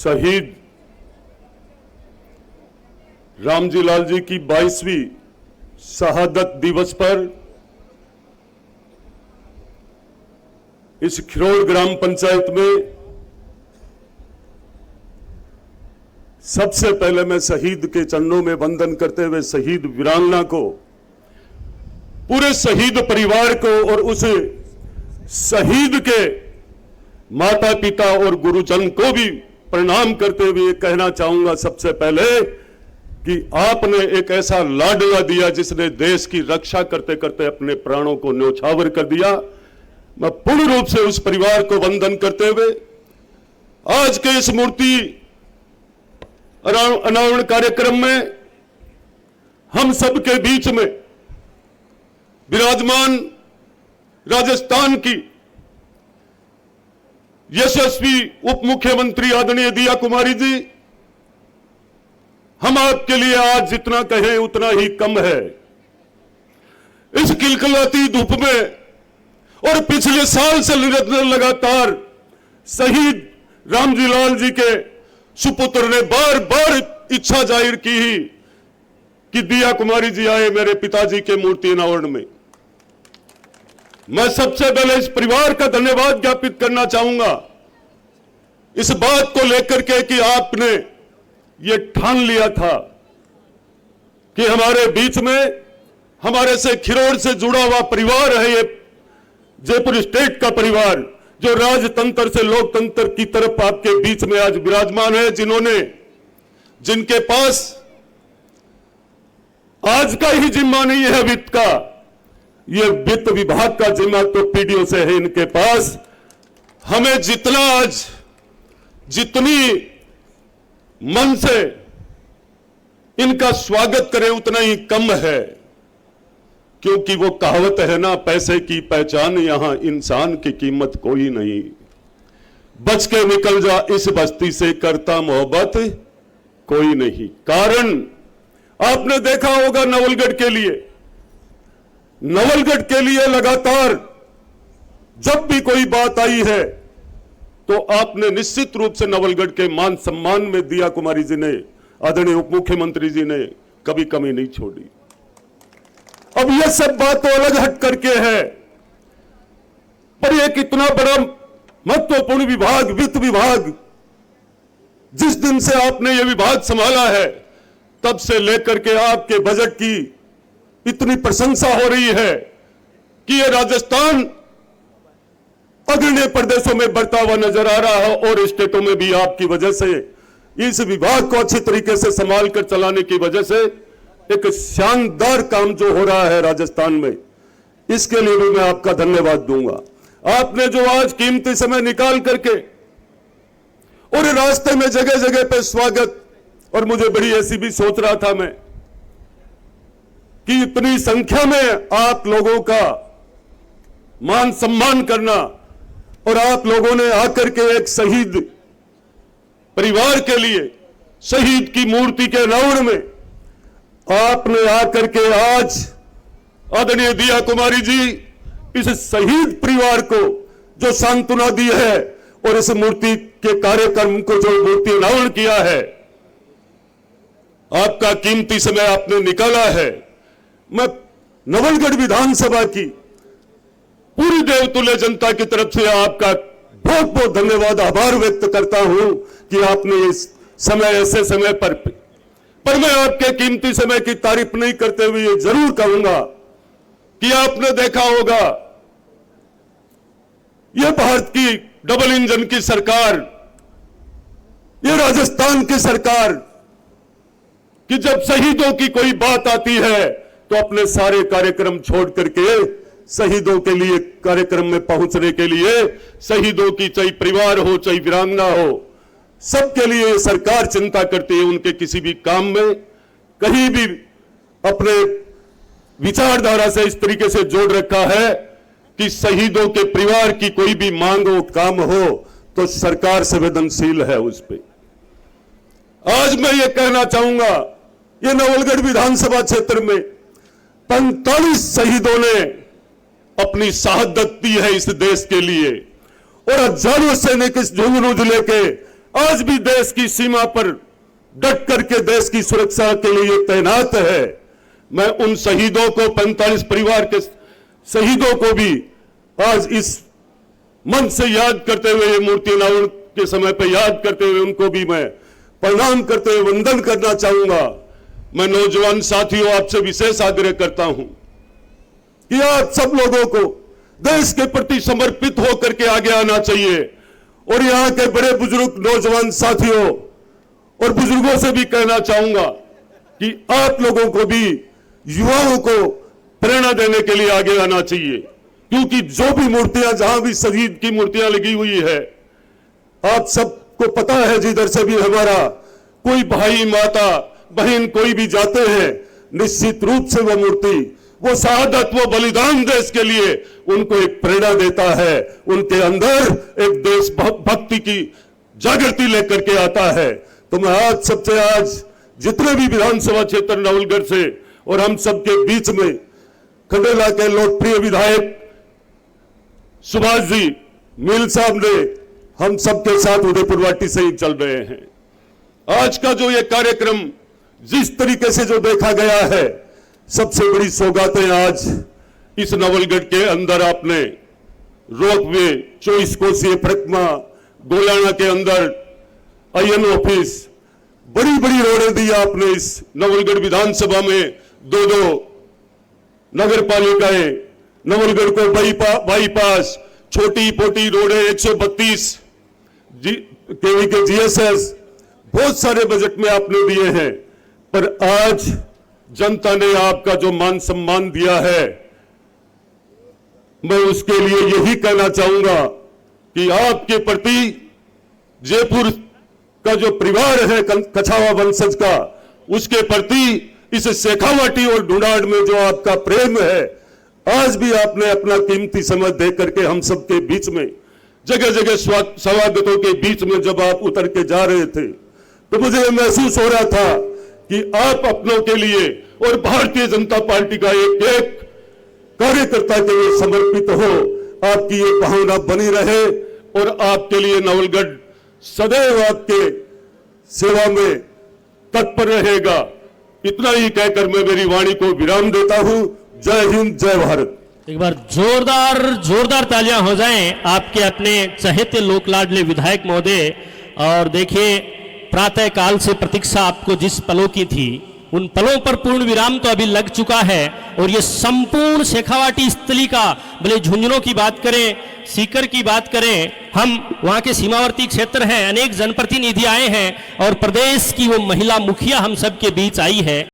शहीद रामजी लाल जी की 22वीं शहादत दिवस पर इस खिरोड़ ग्राम पंचायत में सबसे पहले मैं शहीद के चरणों में वंदन करते हुए शहीद वीरांगना को, पूरे शहीद परिवार को और उस शहीद के माता पिता और गुरुजन को भी प्रणाम करते हुए कहना चाहूंगा सबसे पहले कि आपने एक ऐसा लाडला दिया जिसने देश की रक्षा करते करते अपने प्राणों को न्यौछावर कर दिया। मैं पूर्ण रूप से उस परिवार को वंदन करते हुए आज के इस मूर्ति अनावरण कार्यक्रम में हम सबके बीच में विराजमान राजस्थान की यशस्वी उप मुख्यमंत्री आदरणीय दिया कुमारी जी, हम आपके लिए आज जितना कहें उतना ही कम है। इस खिलखिलाती धूप में और पिछले साल से लगातार शहीद रामजी लाल जी के सुपुत्र ने बार बार इच्छा जाहिर की कि दिया कुमारी जी आए मेरे पिताजी के मूर्ति अनावरण में। मैं सबसे पहले इस परिवार का धन्यवाद ज्ञापित करना चाहूंगा इस बात को लेकर के कि आपने ये ठान लिया था कि हमारे बीच में हमारे से खिरोड़ से जुड़ा हुआ परिवार है, ये जयपुर स्टेट का परिवार जो राजतंत्र से लोकतंत्र की तरफ आपके बीच में आज विराजमान है, जिनके पास आज का ही जिम्मा नहीं है वित्त का, ये वित्त विभाग का जिम्मा तो पीडीओ से है इनके पास। हमें जितना आज जितनी मन से इनका स्वागत करें उतना ही कम है, क्योंकि वो कहावत है ना, पैसे की पहचान यहां इंसान की कीमत कोई नहीं, बच के निकल जा इस बस्ती से करता मोहब्बत कोई नहीं। कारण आपने देखा होगा नवलगढ़ के लिए लगातार जब भी कोई बात आई है तो आपने निश्चित रूप से नवलगढ़ के मान सम्मान में दिया कुमारी जी ने, आदरणीय उप मुख्यमंत्री जी ने कभी कमी नहीं छोड़ी। अब यह सब बात तो अलग हट करके है, पर एक इतना बड़ा महत्वपूर्ण विभाग, वित्त विभाग, जिस दिन से आपने यह विभाग संभाला है तब से लेकर के आपके बजट की इतनी प्रशंसा हो रही है कि यह राजस्थान अग्रणी प्रदेशों में बढ़ता हुआ नजर आ रहा है और स्टेटों में भी आपकी वजह से, इस विभाग को अच्छी तरीके से संभाल कर चलाने की वजह से एक शानदार काम जो हो रहा है राजस्थान में, इसके लिए भी मैं आपका धन्यवाद दूंगा। आपने जो आज कीमती समय निकाल करके और रास्ते में जगह जगह पे स्वागत, और मुझे बड़ी ऐसी भी सोच रहा था मैं कि इतनी संख्या में आप लोगों का मान सम्मान करना और आप लोगों ने आकर के एक शहीद परिवार के लिए शहीद की मूर्ति के अनावरण में आपने आकर के आज आदरणीय दिया कुमारी जी इस शहीद परिवार को जो सांत्वना दी है और इस मूर्ति के कार्यक्रम को जो मूर्ति अनावरण किया है, आपका कीमती समय आपने निकाला है। मैं नवलगढ़ विधानसभा की पूरी देवतुल्य जनता की तरफ से आपका बहुत बहुत धन्यवाद, आभार व्यक्त करता हूं कि आपने इस समय ऐसे समय पर मैं आपके कीमती समय की तारीफ नहीं करते हुए ये जरूर कहूंगा कि आपने देखा होगा यह भारत की डबल इंजन की सरकार, यह राजस्थान की सरकार, कि जब शहीदों की कोई बात आती है तो अपने सारे कार्यक्रम छोड़ करके शहीदों के लिए कार्यक्रम में पहुंचने के लिए, शहीदों की चाहे परिवार हो चाहे वीरांगना हो, सबके लिए सरकार चिंता करती है। उनके किसी भी काम में कहीं भी अपने विचारधारा से इस तरीके से जोड़ रखा है कि शहीदों के परिवार की कोई भी मांग हो, काम हो तो सरकार संवेदनशील है उस पर। आज मैं ये कहना चाहूंगा, ये नवलगढ़ विधानसभा क्षेत्र में 45 शहीदों ने अपनी शहादत दी है इस देश के लिए और हजारों सैनिक इस झुंझुनू जिले के आज भी देश की सीमा पर डट करके देश की सुरक्षा के लिए तैनात है। मैं उन शहीदों को, 45 परिवार के शहीदों को भी आज इस मन से याद करते हुए, ये मूर्ति अनावरण के समय पर याद करते हुए उनको भी मैं प्रणाम करते हुए वंदन करना चाहूंगा। मैं नौजवान साथियों आपसे विशेष आग्रह करता हूं कि आप सब लोगों को देश के प्रति समर्पित होकर के आगे आना चाहिए। और यहां के बड़े बुजुर्ग नौजवान साथियों और बुजुर्गों से भी कहना चाहूंगा कि आप लोगों को भी, युवाओं को प्रेरणा देने के लिए आगे आना चाहिए, क्योंकि जो भी मूर्तियां, जहां भी शहीद की मूर्तियां लगी हुई है, आप सबको पता है, जिधर से भी हमारा कोई भाई, माता, बहन कोई भी जाते हैं, निश्चित रूप से वो मूर्ति, वो शहादत, वो बलिदान देश के लिए उनको एक प्रेरणा देता है, उनके अंदर एक देश भक्ति की जागृति लेकर के आता है। तो मैं आज सबसे, आज जितने भी विधानसभा क्षेत्र नवलगढ़ से और हम सबके बीच में खंडेला के लोकप्रिय विधायक सुभाष जी मील साहब ने, हम सबके साथ उदयपुर वाटी से ही चल रहे हैं। आज का जो ये कार्यक्रम जिस तरीके से जो देखा गया है, सबसे बड़ी सौगातें आज इस नवलगढ़ के अंदर आपने रोपवे, 24 कोसीय परिक्रमा, गोलाना के अंदर आईएन ऑफिस, बड़ी बड़ी रोडें दी आपने इस नवलगढ़ विधानसभा में। 2 नगर पालिकाएं, नवलगढ़ को बाईपास, छोटी पोटी रोडें, 132 केवी के जीएसएस, बहुत सारे बजट में आपने दिए हैं। पर आज जनता ने आपका जो मान सम्मान दिया है, मैं उसके लिए यही कहना चाहूंगा कि आपके प्रति जयपुर का जो परिवार है कछावा वंशज का, उसके प्रति इस शेखावाटी और ढूंढाड़ में जो आपका प्रेम है, आज भी आपने अपना कीमती समय दे करके हम सबके बीच में, जगह जगह स्वागतों के बीच में जब आप उतर के जा रहे थे, तो मुझे यह महसूस हो रहा था कि आप अपनों के लिए और भारतीय जनता पार्टी का एक एक कार्यकर्ता के लिए समर्पित हो। आपकी ये भावना बनी रहे और आपके लिए नवलगढ़ सदैव आपके सेवा में तत्पर रहेगा। इतना ही कहकर मैं मेरी वाणी को विराम देता हूं। जय हिंद, जय भारत। एक बार जोरदार तालियां हो जाएं आपके अपने चहेते लोक लाडले विधायक महोदय। और देखिए, प्रातः काल से प्रतीक्षा आपको जिस पलों की थी, उन पलों पर पूर्ण विराम तो अभी लग चुका है। और ये संपूर्ण शेखावाटी स्थली का, भले झुंझुनों की बात करें, सीकर की बात करें, हम वहाँ के सीमावर्ती क्षेत्र हैं, अनेक जनप्रतिनिधि आए हैं और प्रदेश की वो महिला मुखिया हम सबके बीच आई है।